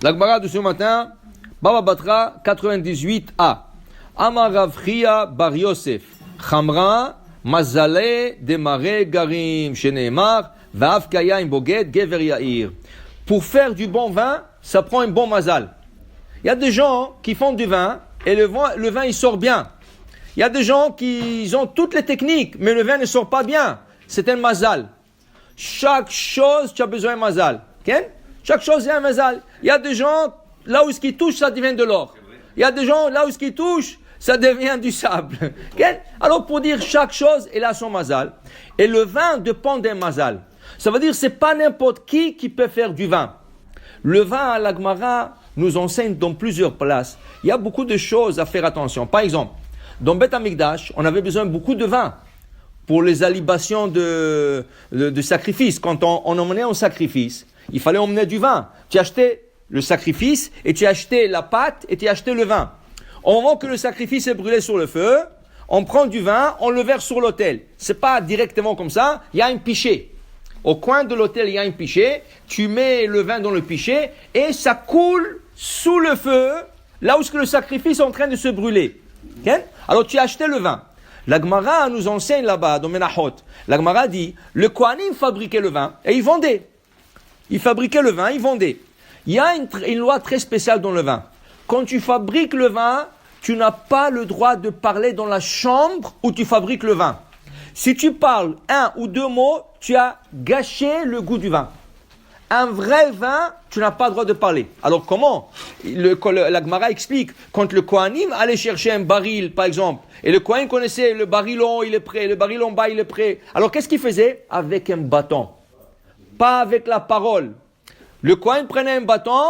La Gemara de ce matin, Baba Batra 98a. Amar Rav Chia bar Yosef, Chamra, Mazale, Demare, Garim, Sheneemar, Vav Kaya, Boged, Gever Yair. Pour faire du bon vin, ça prend un bon mazal. Il y a des gens qui font du vin et le vin il sort bien. Il y a des gens qui ont toutes les techniques, mais le vin ne sort pas bien. C'est un mazal. Chaque chose, tu as besoin d'un mazal. Okay? Chaque chose, il y a un mazal. Il y a des gens, là où ce qui touche, ça devient de l'or. Il y a des gens, là où ce qui touche, ça devient du sable. Okay? Alors, pour dire chaque chose, elle a son mazal. Et le vin dépend d'un mazal. Ça veut dire que ce n'est pas n'importe qui peut faire du vin. Le vin à la Gemara nous enseigne dans plusieurs places. Il y a beaucoup de choses à faire attention. Par exemple, dans Beth Amikdash, on avait besoin de beaucoup de vin pour les libations de sacrifice. Quand on emmenait un sacrifice, il fallait emmener du vin. Tu achetais le sacrifice et tu achetais la pâte et tu achetais le vin. Au moment que le sacrifice est brûlé sur le feu, on prend du vin, on le verse sur l'autel. C'est pas directement comme ça, il y a un pichet. Au coin de l'autel, il y a un pichet, tu mets le vin dans le pichet et ça coule sous le feu, là où le sacrifice est en train de se brûler. Okay? Alors tu as acheté le vin. La Gemara nous enseigne là-bas, dans Menachot, la Gemara dit, le Kohanim fabriquait le vin et ils vendaient. Ils fabriquaient le vin, ils vendaient. Il y a une loi très spéciale dans le vin. Quand tu fabriques le vin, tu n'as pas le droit de parler dans la chambre où tu fabriques le vin. Si tu parles un ou deux mots, tu as gâché le goût du vin. Un vrai vin, tu n'as pas le droit de parler. Alors comment? La Gemara explique, quand le Kohanim allait chercher un baril, par exemple, et le Kohen connaissait le baril en haut, il est prêt, le baril en bas, il est prêt. Alors qu'est-ce qu'il faisait? Avec un bâton. Pas avec la parole. Le Kohen prenait un bâton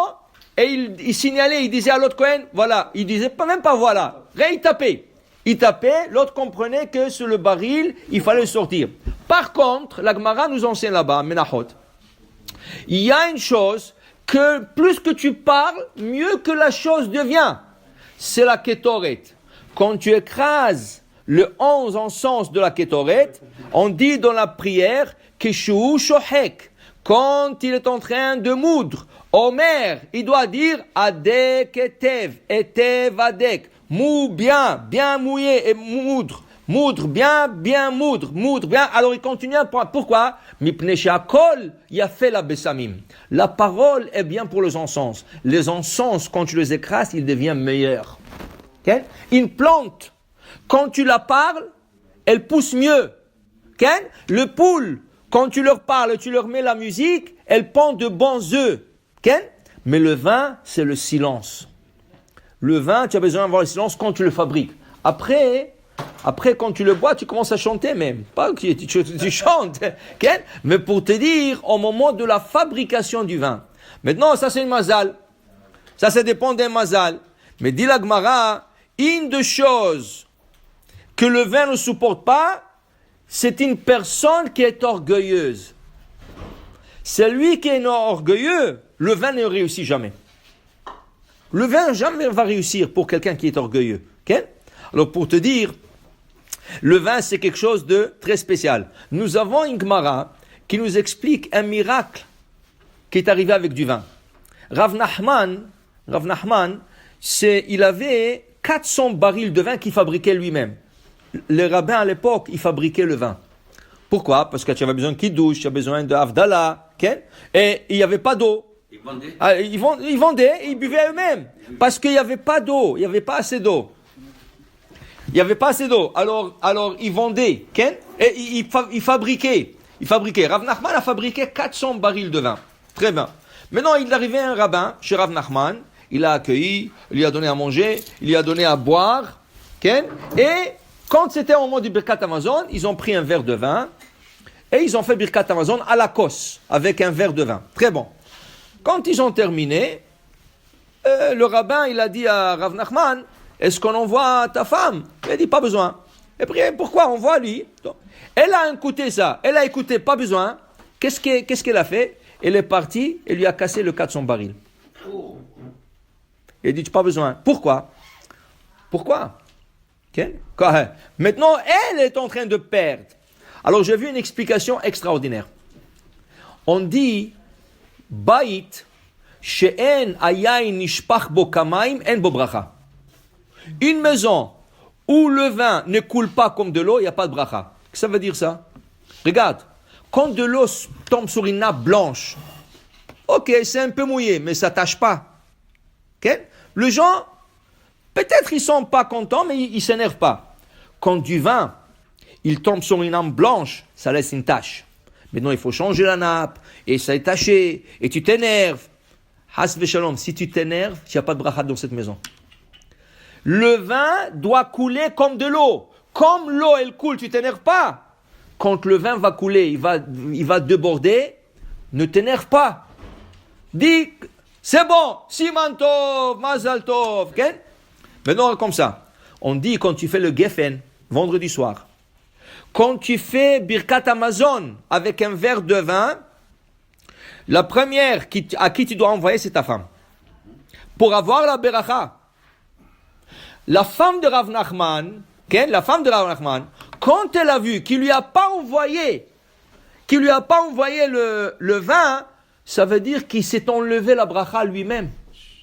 et il signalait, il disait à l'autre Kohen, voilà. Il disait même pas voilà. Rien, il tapait. Il tapait, l'autre comprenait que sur le baril, il fallait le sortir. Par contre, la Gemara nous enseigne là-bas, Menachot, il y a une chose que plus que tu parles, mieux que la chose devient. C'est la Ketoret. Quand tu écrases le 11 en sens de la Ketoret, on dit dans la prière, Keshu Shohek. Quand il est en train de moudre, Omer, il doit dire Adek etev, etev adek. Mou bien, bien mouillé et moudre. Moudre bien, bien moudre, moudre bien. Alors il continue. Pourquoi? Mipnei she'akol yafeh la-besamim. La parole est bien pour les encens. Les encens, quand tu les écrases, ils deviennent meilleurs. Okay? Une plante, quand tu la parles, elle pousse mieux. Okay? Le poule, quand tu leur parles, tu leur mets la musique, elle pond de bons œufs. Okay? Mais le vin, c'est le silence. Le vin, tu as besoin d'avoir le silence quand tu le fabriques. Après, quand tu le bois, tu commences à chanter même. Pas que tu chantes. Okay? Mais pour te dire, au moment de la fabrication du vin. Maintenant, ça c'est une mazal. Ça dépend d'un mazal. Mais dit la Gemara, une des choses que le vin ne supporte pas, c'est une personne qui est orgueilleuse. Celui qui est orgueilleux, le vin ne réussit jamais. Le vin jamais va réussir pour quelqu'un qui est orgueilleux. Okay? Alors pour te dire, le vin c'est quelque chose de très spécial. Nous avons une Gemara qui nous explique un miracle qui est arrivé avec du vin. Rav Nachman, il avait 400 barils de vin qu'il fabriquait lui-même. Les rabbins à l'époque, ils fabriquaient le vin. Pourquoi? Parce que tu avais besoin de kiddush, tu avais besoin de havdalah, okay? Et il n'y avait pas d'eau. Ils vendaient et ils buvaient eux-mêmes. Parce qu'il n'y avait pas d'eau, il n'y avait pas assez d'eau. Alors ils vendaient, okay? Et ils fabriquaient. Rav Nachman a fabriqué 400 barils de vin. Très bien. Maintenant, il est arrivé un rabbin chez Rav Nachman. Il l'a accueilli, il lui a donné à manger, il lui a donné à boire. Okay? Et quand c'était au moment du Birkat Hamazon, ils ont pris un verre de vin et ils ont fait Birkat Hamazon à la cosse avec un verre de vin. Très bon. Quand ils ont terminé, le rabbin il a dit à Rav Nachman, est-ce qu'on envoie ta femme? Il a dit pas besoin. Et puis pourquoi? On voit lui. Elle a écouté ça, elle a écouté pas besoin. Qu'est-ce qu'elle a fait? Elle est partie et lui a cassé le 400 barils. Il a dit pas besoin. Pourquoi? Okay? Maintenant, elle est en train de perdre. Alors, j'ai vu une explication extraordinaire. On dit, Baït, she'en ayayin nishpach bo kamaim en bo bracha. Une maison où le vin ne coule pas comme de l'eau, il n'y a pas de bracha. Qu'est-ce que ça veut dire ça? Regarde, quand de l'eau tombe sur une nappe blanche, ok, c'est un peu mouillé, mais ça ne tâche pas. Okay? Les gens, peut-être ils ne sont pas contents, mais ils ne s'énervent pas. Quand du vin, il tombe sur une nappe blanche, ça laisse une tache. Maintenant, il faut changer la nappe, et ça est taché, et tu t'énerves. Has v'shalom, si tu t'énerves, il n'y a pas de bracha dans cette maison. Le vin doit couler comme de l'eau. Comme l'eau, elle coule, tu t'énerves pas. Quand le vin va couler, il va déborder, ne t'énerve pas. Dis, c'est bon, Siman Tov, Mazal Tov. Okay? Maintenant, comme ça, on dit quand tu fais le Geffen, vendredi soir, quand tu fais Birkat Amazon avec un verre de vin, la première à qui tu dois envoyer, c'est ta femme. Pour avoir la Beracha. La femme de Rav Nachman, quand elle a vu qu'il lui a pas envoyé le vin, ça veut dire qu'il s'est enlevé la bracha lui-même,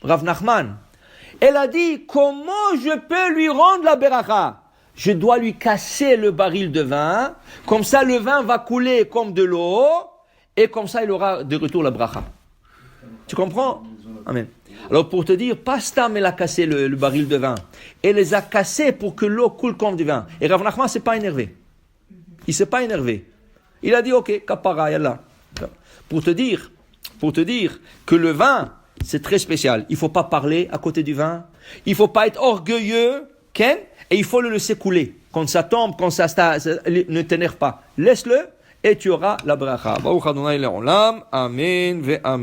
Rav Nachman. Elle a dit, comment je peux lui rendre la bracha? Je dois lui casser le baril de vin, comme ça le vin va couler comme de l'eau, et comme ça il aura de retour la bracha. Tu comprends? Amen. Alors pour te dire, pas Stam elle a cassé le baril de vin. Elle les a cassés pour que l'eau coule comme du vin. Et Rav Nachman s'est pas énervé. Il s'est pas énervé. Il a dit, ok, kapara, yallah. Pour te dire que le vin, c'est très spécial. Il faut pas parler à côté du vin. Il faut pas être orgueilleux, Ken, et il faut le laisser couler. Quand ça tombe, ne t'énerve pas. Laisse-le et tu auras la bracha. Baruch Adonai le'olam. Amen ve amen.